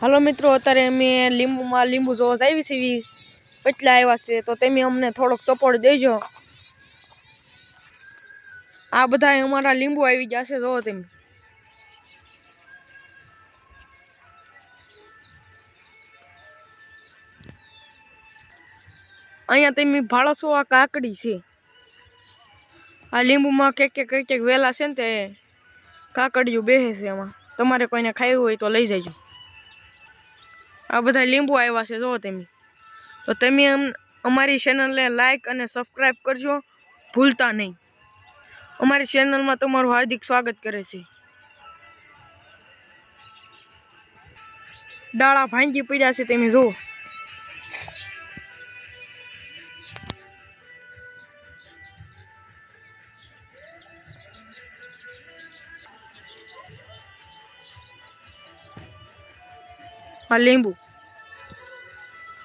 હાલો મિત્રો, અત્યારે અમે લીંબુમાં લીંબુ જોવા આવી છીએ, કેટલા આવ્યા છે તો તમે અમને થોડોક સપોર્ટ દેજો। આ બધા અમારા લીંબુ આવી ગયા છે, જોવો તમે। અહીંયા તમે ભાળો છો, આ કાકડી છે। આ લીંબુમાં કઈક વેલા છે ને તે કાકડીયું બેસે છે એમાં। તમારે કોઈને ખાવું હોય તો લઈ જજો। આ બધા લીંબુ આવ્યા છે, જોવો તમે। તો તમે અમારી ચેનલને લાઈક અને સબસ્ક્રાઈબ કરજો, ભૂલતા નહીં। અમારી ચેનલમાં તમારું હાર્દિક સ્વાગત કરે છે। ડાળા ભાંગી પડ્યા છે, તમે જુઓ। આ લીંબુ